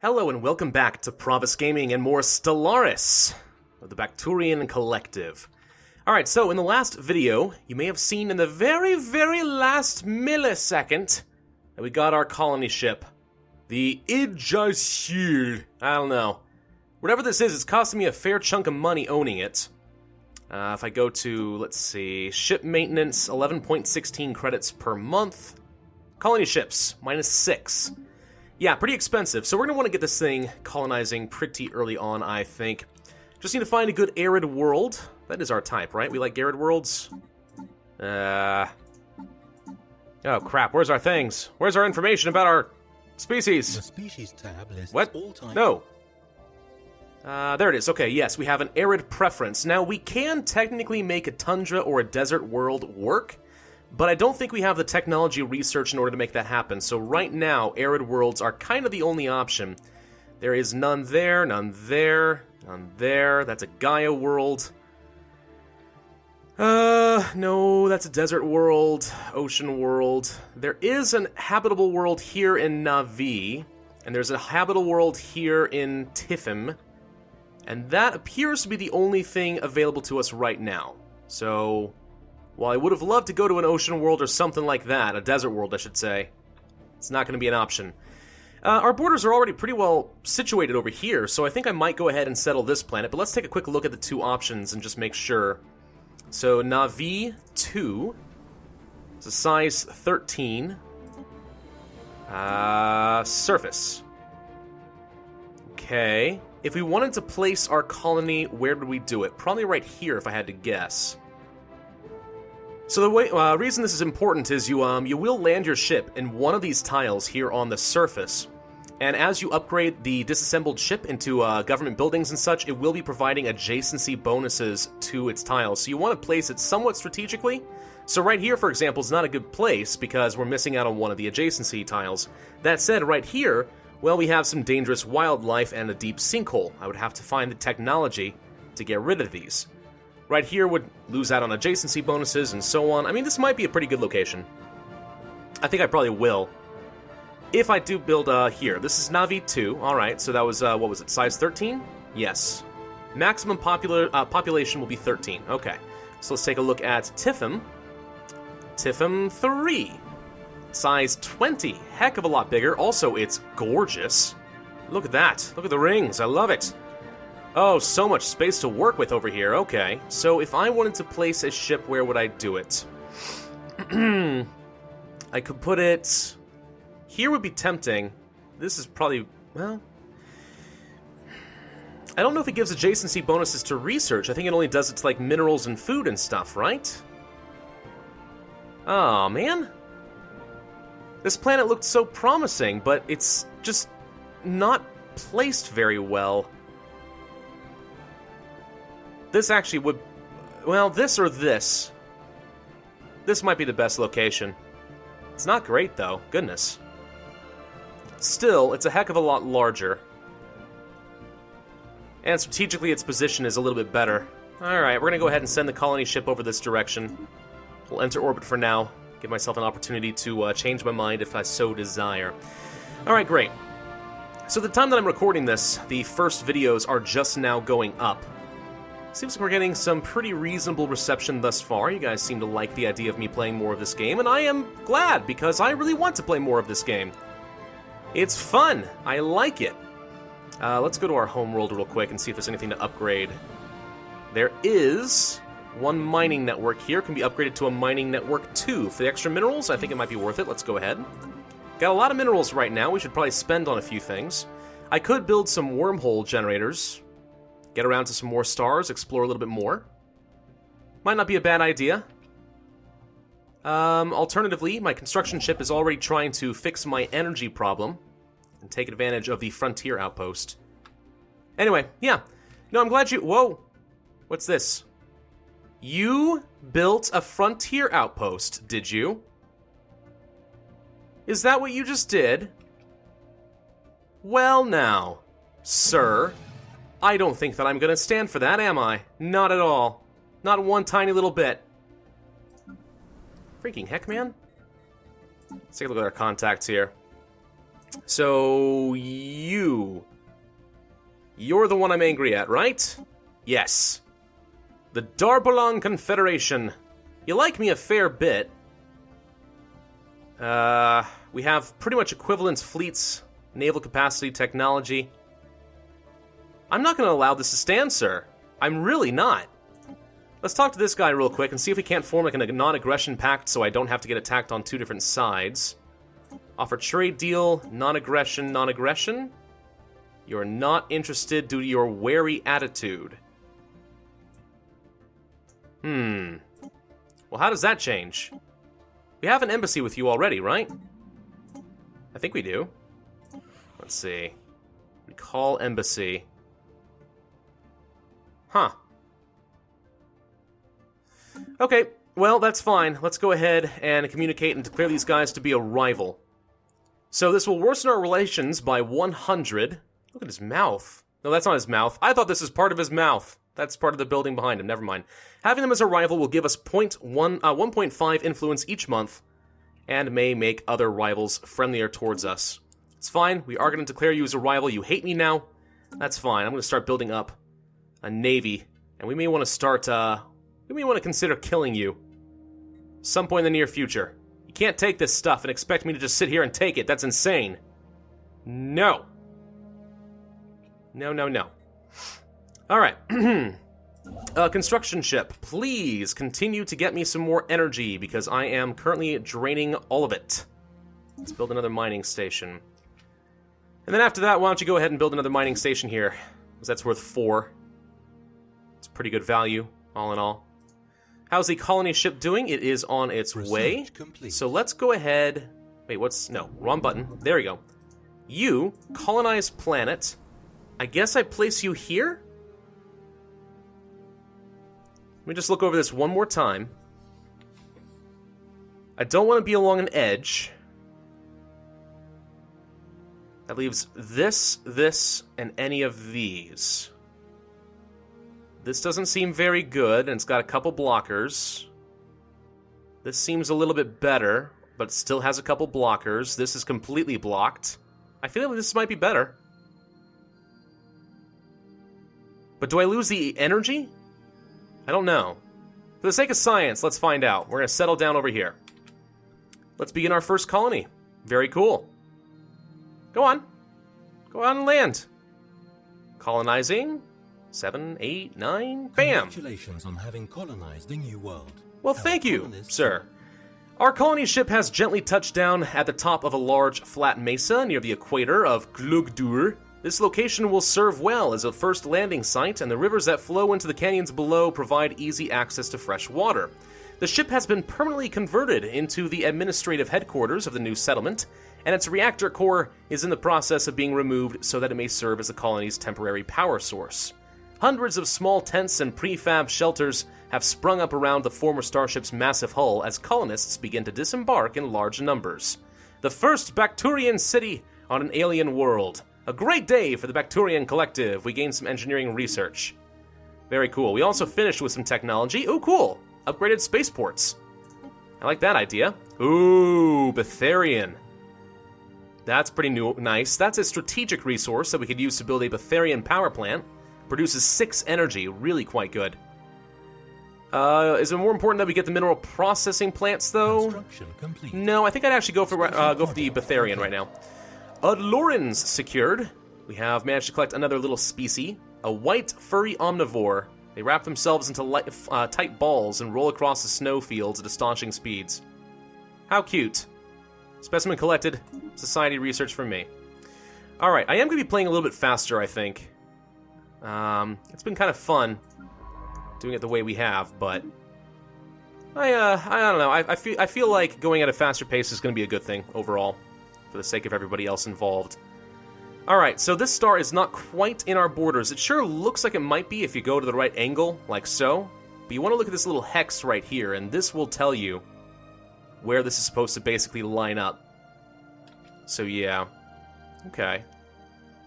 Hello and welcome back to Pravus Gaming and more Stellaris of the Bakturian Collective. Alright, so in the last video, you may have seen in the very last millisecond that we got our colony ship. The Idjasil. I don't know. Whatever this is, it's costing me a fair chunk of money owning it. If I go to, let's see, ship maintenance, 11.16 credits per month. Colony ships, -6. Yeah, pretty expensive, so we're going to want to get this thing colonizing pretty early on, I think. Just need to find a good arid world. That is our type, right? We like arid worlds? Oh, crap, where's our things? Where's our information about our species? The species tab lists What? all types. No. There it is. Okay, yes, we have an arid preference. Now, we can technically make a tundra or a desert world work, but I don't think we have the technology research in order to make that happen. So right now, arid worlds are kind of the only option. There is none there, none there, none there. That's a Gaia world. No, that's a desert world, ocean world. There is an habitable world here in Navi, and there's a habitable world here in Tifim, and that appears to be the only thing available to us right now. So, while I would have loved to go to an ocean world or something like that, a desert world I should say, it's not going to be an option. Our borders are already pretty well situated over here, so I think I might go ahead and settle this planet, but let's take a quick look at the two options and just make sure. So, Navi 2, it's a size 13, surface. Okay, if we wanted to place our colony, where would we do it? Probably right here if I had to guess. So the reason this is important is you will land your ship in one of these tiles here on the surface, and as you upgrade the disassembled ship into government buildings and such, it will be providing adjacency bonuses to its tiles. So you want to place it somewhat strategically. So right here, for example, is not a good place because we're missing out on one of the adjacency tiles. That said, right here, well, we have some dangerous wildlife and a deep sinkhole. I would have to find the technology to get rid of these. Right here would lose out on adjacency bonuses and so on. I mean, this might be a pretty good location. I think I probably will. If I do build here. This is Navi 2. Alright, so that was, what was it, size 13? Yes. Maximum population will be 13. Okay. So let's take a look at Tifim. Tifim 3. Size 20. Heck of a lot bigger. Also, it's gorgeous. Look at that. Look at the rings. I love it. Oh, so much space to work with over here. Okay, so if I wanted to place a ship, where would I do it? I could put it... Here would be tempting. This is probably... well... I don't know if it gives adjacency bonuses to research. I think it only does it to, like, minerals and food and stuff, right? Oh, man. This planet looked so promising, but it's just not placed very well. This actually would... well, this or this. This might be the best location. It's not great, though. Goodness. Still, it's a heck of a lot larger. And strategically, its position is a little bit better. Alright, we're going to go ahead and send the colony ship over this direction. We'll enter orbit for now. Give myself an opportunity to change my mind if I so desire. Alright, great. So the time that I'm recording this, the first videos are just now going up. Seems like we're getting some pretty reasonable reception thus far. You guys seem to like the idea of me playing more of this game, and I am glad, because I really want to play more of this game. It's fun. I like it. Let's go to our home world real quick and see if there's anything to upgrade. There is one mining network here. Can be upgraded to a mining network 2. For the extra minerals, I think it might be worth it. Let's go ahead. Got a lot of minerals right now. We should probably spend on a few things. I could build some wormhole generators. Get around to some more stars, explore a little bit more. Might not be a bad idea. Alternatively, my construction ship is already trying to fix my energy problem and take advantage of the frontier outpost. Anyway, yeah. No, I'm glad you... whoa! What's this? You built a frontier outpost, did you? Is that what you just did? Well now, sir... I don't think that I'm going to stand for that, am I? Not at all. Not one tiny little bit. Freaking heck, man. Let's take a look at our contacts here. So, you You're the one I'm angry at, right? Yes. The Darbalon Confederation. You like me a fair bit. We have pretty much equivalent fleets, naval capacity, technology. I'm not going to allow this to stand, sir. I'm really not. Let's talk to this guy real quick and see if we can't form like a non-aggression pact so I don't have to get attacked on 2 different sides. Offer trade deal, non-aggression, non-aggression. You're not interested due to your wary attitude. Well, how does that change? We have an embassy with you already, right? I think we do. Let's see. Recall embassy. Huh. Okay, well, that's fine. Let's go ahead and communicate and declare these guys to be a rival. So this will worsen our relations by 100. Look at his mouth. No, that's not his mouth. I thought this was part of his mouth. That's part of the building behind him. Never mind. Having them as a rival will give us 1.5 influence each month and may make other rivals friendlier towards us. It's fine. We are going to declare you as a rival. You hate me now. That's fine. I'm going to start building up a navy. And we may want to start, we may want to consider killing you. Some point in the near future. You can't take this stuff and expect me to just sit here and take it. That's insane. No. No, no, no. Alright. Construction ship. Please continue to get me some more energy because I am currently draining all of it. Let's build another mining station. And then after that, why don't you go ahead and build another mining station here? Because that's worth 4. It's pretty good value, all in all. How's the colony ship doing? It is on its way. Complete. So let's go ahead... Wait, what's... No, wrong button. There we go. You, colonize planet. I guess I place you here? Let me just look over this one more time. I don't want to be along an edge. That leaves this, and any of these. This doesn't seem very good, and it's got a couple blockers. This seems a little bit better, but still has a couple blockers. This is completely blocked. I feel like this might be better. But do I lose the energy? I don't know. For the sake of science, let's find out. We're going to settle down over here. Let's begin our first colony. Very cool. Go on. Go on and land. Colonizing. 7, 8, 9. Bam! Congratulations on having colonized the new world. Well, thank you, sir. Our colony ship has gently touched down at the top of a large flat mesa near the equator of Glugdur. This location will serve well as a first landing site, and the rivers that flow into the canyons below provide easy access to fresh water. The ship has been permanently converted into the administrative headquarters of the new settlement, and its reactor core is in the process of being removed so that it may serve as the colony's temporary power source. Hundreds of small tents and prefab shelters have sprung up around the former starship's massive hull as colonists begin to disembark in large numbers. The first Bakturian city on an alien world. A great day for the Bakturian Collective. We gained some engineering research. Very cool. We also finished with some technology. Ooh, cool. Upgraded spaceports. I like that idea. Ooh, Bakturian. That's pretty nice. That's a strategic resource that we could use to build a Bakturian power plant. Produces 6 energy. Really quite good. Is it more important that we get the mineral processing plants, though? No, I think I'd actually go for the Bakturian right now. Lorens secured. We have managed to collect another little species. A white, furry omnivore. They wrap themselves into tight balls and roll across the snow fields at astonishing speeds. How cute. Specimen collected. Society research from me. Alright, I am going to be playing a little bit faster, I think. It's been kind of fun doing it the way we have, but I don't know. I feel like going at a faster pace is going to be a good thing overall, for the sake of everybody else involved. Alright, so this star is not quite in our borders. It sure looks like it might be if you go to the right angle, like so. But you want to look at this little hex right here, and this will tell you where this is supposed to basically line up. So yeah. Okay.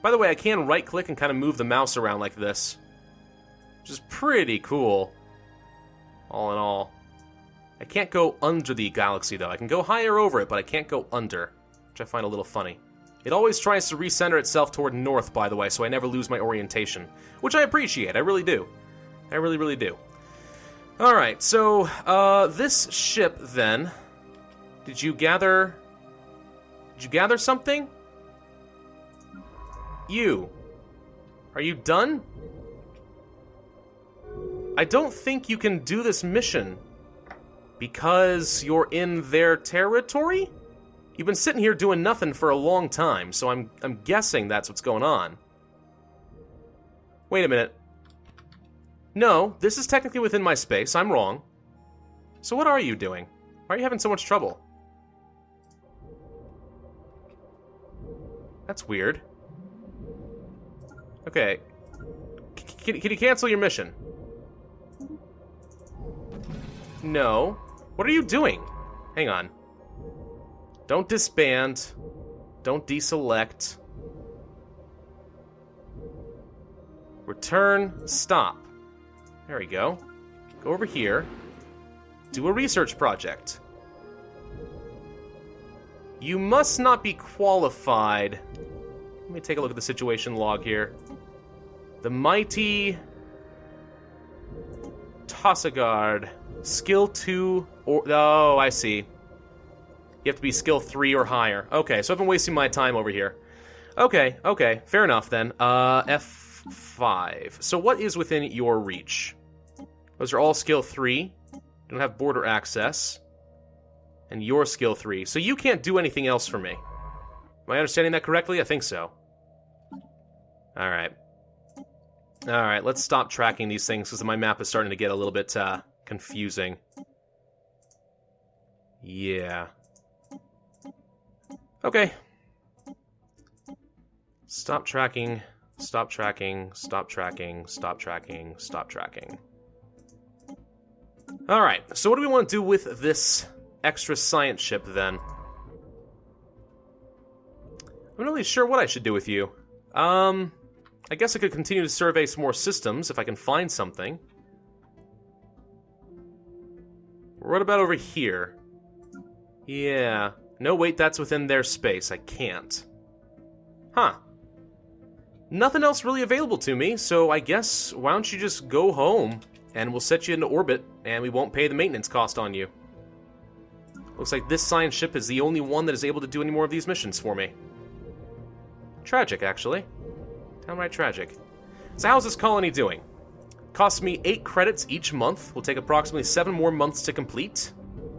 By the way, I can right-click and kind of move the mouse around like this, which is pretty cool, all in all. I can't go under the galaxy, though. I can go higher over it, but I can't go under, which I find a little funny. It always tries to recenter itself toward north, by the way, so I never lose my orientation. Which I appreciate, I really do. I really, really do. Alright, so, this ship, then... Did you gather something? You. Are you done? I don't think you can do this mission. Because you're in their territory? You've been sitting here doing nothing for a long time, so I'm guessing that's what's going on. Wait a minute. No, this is technically within my space. I'm wrong. So what are you doing? Why are you having so much trouble? That's weird. Okay. Can you cancel your mission? No. What are you doing? Hang on. Don't disband. Don't deselect. Return. Stop. There we go. Go over here. Do a research project. You must not be qualified. Let me take a look at the situation log here. The mighty Tossagard. Skill 2 or... Oh, I see. You have to be skill 3 or higher. Okay, so I've been wasting my time over here. Okay, fair enough then. F5. So what is within your reach? Those are all skill 3. Don't have border access. And you're skill 3. So you can't do anything else for me. Am I understanding that correctly? I think so. Alright. Alright, let's stop tracking these things because my map is starting to get a little bit confusing. Yeah. Okay. Stop tracking, stop tracking, stop tracking, stop tracking, stop tracking. Alright, so what do we want to do with this extra science ship, then? I'm not really sure what I should do with you. I guess I could continue to survey some more systems if I can find something. What about over here? Yeah. No, wait, that's within their space. I can't. Huh. Nothing else really available to me, so I guess why don't you just go home, and we'll set you into orbit, and we won't pay the maintenance cost on you. Looks like this science ship is the only one that is able to do any more of these missions for me. Tragic, actually. Downright tragic. So how's this colony doing? Costs me 8 credits each month. Will take approximately 7 more months to complete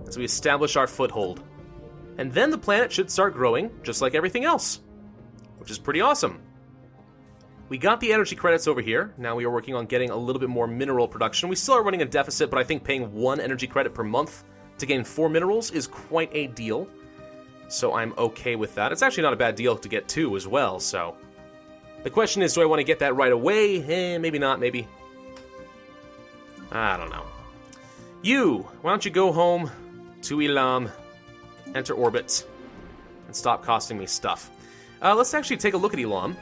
as we establish our foothold. And then the planet should start growing, just like everything else. Which is pretty awesome. We got the energy credits over here. Now we are working on getting a little bit more mineral production. We still are running a deficit, but I think paying 1 energy credit per month to gain 4 minerals is quite a deal. So I'm okay with that. It's actually not a bad deal to get 2 as well, so... The question is, do I want to get that right away? Maybe not, maybe. I don't know. You, why don't you go home to Elam, enter orbit, and stop costing me stuff. Let's actually take a look at Elam.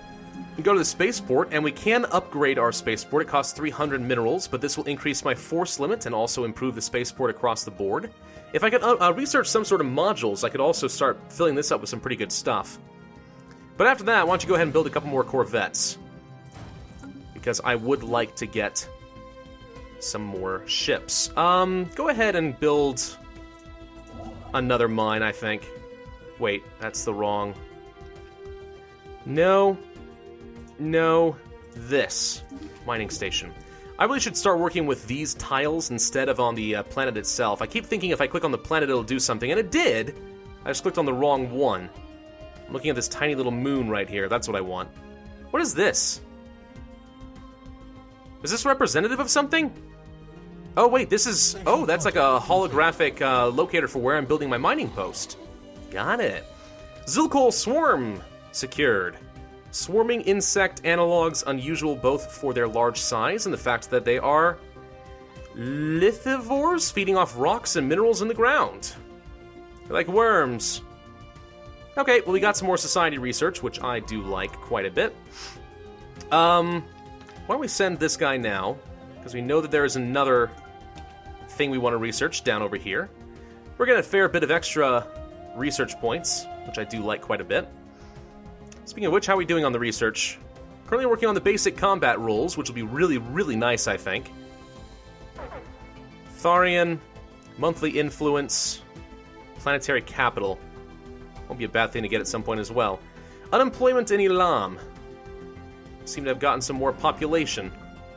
We go to the spaceport, and we can upgrade our spaceport. It costs 300 minerals, but this will increase my force limit and also improve the spaceport across the board. If I could research some sort of modules, I could also start filling this up with some pretty good stuff. But after that, why don't you go ahead and build a couple more Corvettes? Because I would like to get some more ships. Go ahead and build another mine, I think. Wait, that's the wrong... No, this mining station. I really should start working with these tiles instead of on the planet itself. I keep thinking if I click on the planet it'll do something, and it did. I just clicked on the wrong one. I'm looking at this tiny little moon right here. That's what I want. What is this? Is this representative of something? Oh wait, this is... Oh, that's like a holographic locator for where I'm building my mining post. Got it. Zilkol Swarm secured. Swarming insect analogs unusual both for their large size and the fact that they are lithivores, feeding off rocks and minerals in the ground. They're like worms. Okay, well we got some more society research, which I do like quite a bit. Why don't we send this guy now? Because we know that there is another thing we want to research down over here. We're getting a fair bit of extra research points, which I do like quite a bit. Speaking of which, how are we doing on the research? Currently working on the basic combat rules, which will be really, really nice, I think. Tharian, monthly influence, planetary capital. Won't be a bad thing to get at some point as well. Unemployment in Elam. Seem to have gotten some more population.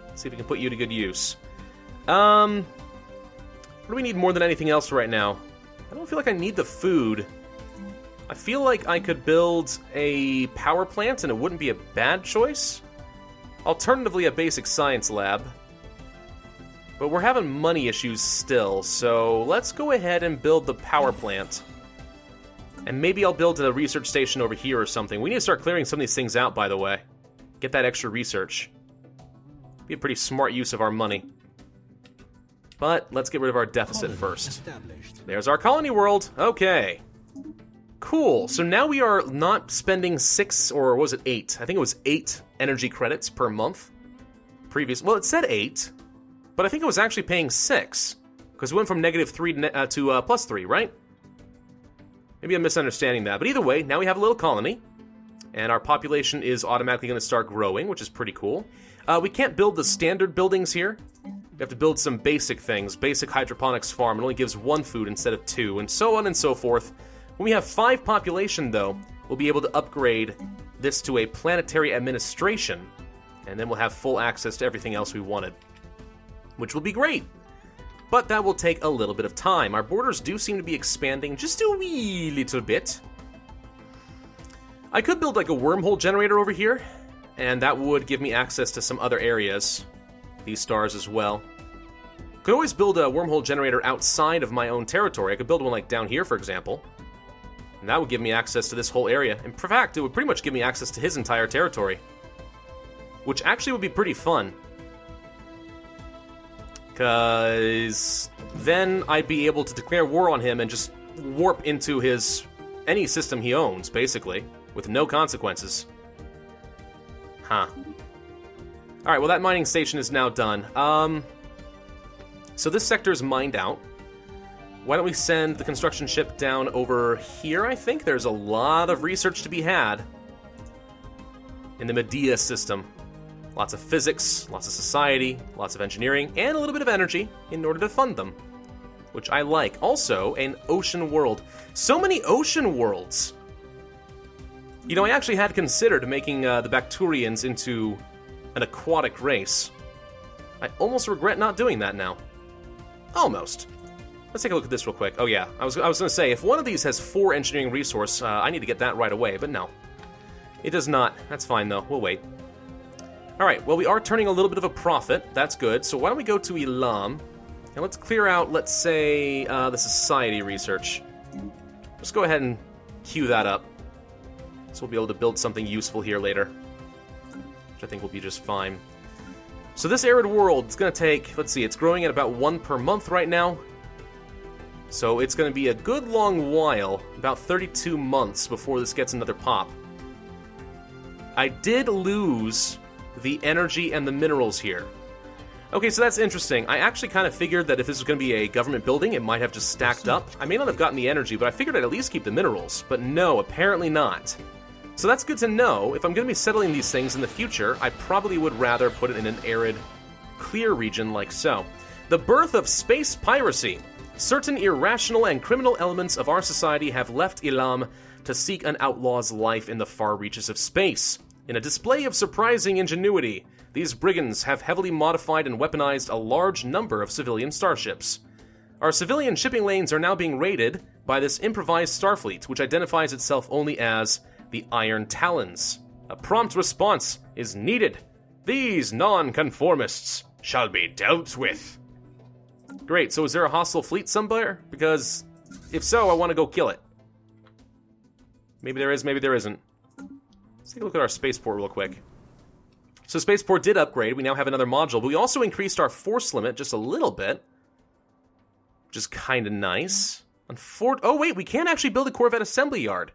Let's see if we can put you to good use. What do we need more than anything else right now? I don't feel like I need the food. I feel like I could build a power plant and it wouldn't be a bad choice. Alternatively, a basic science lab. But we're having money issues still, so let's go ahead and build the power plant. And maybe I'll build a research station over here or something. We need to start clearing some of these things out, by the way. Get that extra research. Be a pretty smart use of our money. But let's get rid of our deficit first. There's our colony world. Okay. Cool. So now we are not spending 6, or was it 8? I think it was 8 energy credits per month. Well, it said 8, but I think it was actually paying 6. Because we went from -3 to +3, right? Maybe I'm misunderstanding that. But either way, now we have a little colony. And our population is automatically going to start growing, which is pretty cool. We can't build the standard buildings here. We have to build some basic things. Basic hydroponics farm. It only gives 1 food instead of 2, and so on and so forth. When we have 5 population, though, we'll be able to upgrade this to a planetary administration, and then we'll have full access to everything else we wanted, which will be great. But that will take a little bit of time. Our borders do seem to be expanding just a wee little bit. I could build like a wormhole generator over here, and that would give me access to some other areas. These stars as well. Could always build a wormhole generator outside of my own territory. I could build one like down here, for example. And that would give me access to this whole area. In fact, it would pretty much give me access to his entire territory. Which actually would be pretty fun. Because then I'd be able to declare war on him and just warp into any system he owns, basically, with no consequences. Huh. Alright, well that mining station is now done. So this sector is mined out. Why don't we send the construction ship down over here, I think? There's a lot of research to be had in the Medea system. Lots of physics, lots of society, lots of engineering, and a little bit of energy in order to fund them. Which I like. Also, an ocean world. So many ocean worlds! You know, I actually had considered making the Bakturians into an aquatic race. I almost regret not doing that now. Almost. Let's take a look at this real quick. Oh yeah, I was going to say, if one of these has 4 engineering resource, I need to get that right away, but no. It does not. That's fine, though. We'll wait. Alright, well, we are turning a little bit of a profit. That's good. So why don't we go to Elam, and let's clear out, let's say, the society research. Let's go ahead and queue that up. So we'll be able to build something useful here later. Which I think will be just fine. So this arid world is going to take, let's see, it's growing at about 1 per month right now. So it's going to be a good long while, about 32 months before this gets another pop. I did lose the energy and the minerals here. Okay, so that's interesting. I actually kind of figured that if this was going to be a government building, it might have just stacked up. I may not have gotten the energy, but I figured I'd at least keep the minerals. But no, apparently not. So that's good to know. If I'm going to be settling these things in the future, I probably would rather put it in an arid, clear region like so. The birth of space piracy. Certain irrational and criminal elements of our society have left Elam to seek an outlaw's life in the far reaches of space. In a display of surprising ingenuity, these brigands have heavily modified and weaponized a large number of civilian starships. Our civilian shipping lanes are now being raided by this improvised starfleet, which identifies itself only as the Iron Talons. A prompt response is needed. These non-conformists shall be dealt with. Great, so is there a hostile fleet somewhere? Because if so, I want to go kill it. Maybe there is, maybe there isn't. Let's take a look at our spaceport real quick. So spaceport did upgrade. We now have another module, but we also increased our force limit just a little bit, which is kind of nice. Oh wait, we can actually build a Corvette assembly yard.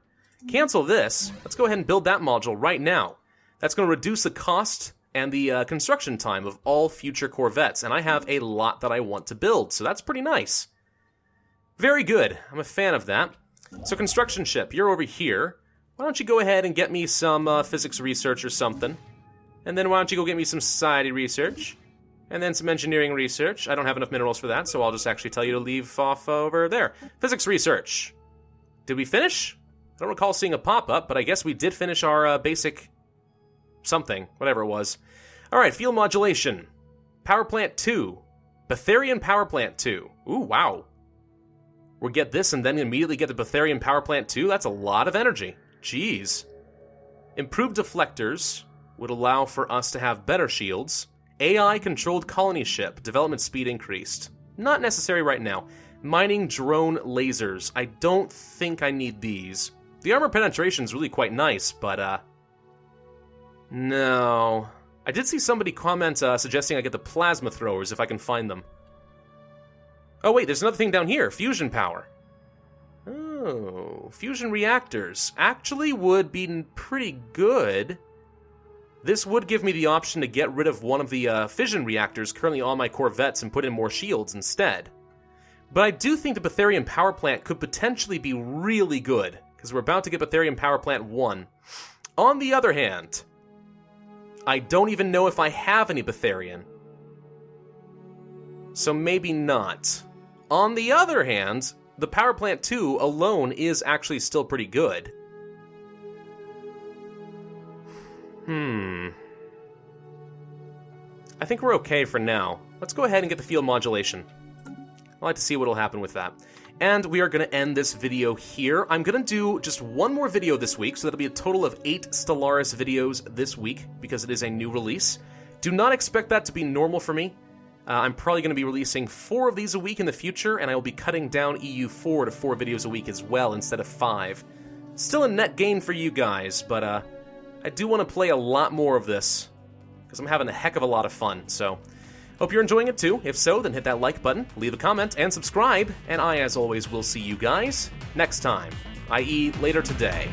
Cancel this. Let's go ahead and build that module right now. That's going to reduce the cost and the construction time of all future Corvettes, and I have a lot that I want to build, so that's pretty nice. Very good. I'm a fan of that. So construction ship, you're over here. Why don't you go ahead and get me some physics research or something? And then why don't you go get me some society research? And then some engineering research. I don't have enough minerals for that, so I'll just actually tell you to leave off over there. Physics research. Did we finish? I don't recall seeing a pop-up, but I guess we did finish our basic something, whatever it was. Alright, field modulation. Power plant 2. Bakturian power plant 2. Ooh, wow. We'll get this and then immediately get the Bakturian power plant 2? That's a lot of energy. Jeez. Improved deflectors would allow for us to have better shields. AI-controlled colony ship. Development speed increased. Not necessary right now. Mining drone lasers. I don't think I need these. The armor penetration's really quite nice, but, no. I did see somebody comment suggesting I get the plasma throwers if I can find them. Oh wait, there's another thing down here. Fusion power. Oh, fusion reactors. Actually would be pretty good. This would give me the option to get rid of one of the fission reactors currently on my Corvettes and put in more shields instead. But I do think the Bakturian power plant could potentially be really good, because we're about to get Bakturian power plant 1. On the other hand, I don't even know if I have any Bakturian. So maybe not. On the other hand, the power plant 2 alone is actually still pretty good. I think we're okay for now. Let's go ahead and get the field modulation. I'd like to see what'll happen with that. And we are going to end this video here. I'm going to do just one more video this week, so that'll be a total of 8 Stellaris videos this week, because it is a new release. Do not expect that to be normal for me. I'm probably going to be releasing 4 of these a week in the future, and I will be cutting down EU4 to 4 videos a week as well, instead of 5. Still a net gain for you guys, but I do want to play a lot more of this, because I'm having a heck of a lot of fun, so hope you're enjoying it too. If so, then hit that like button, leave a comment, and subscribe, and I, as always, will see you guys next time, i.e. later today.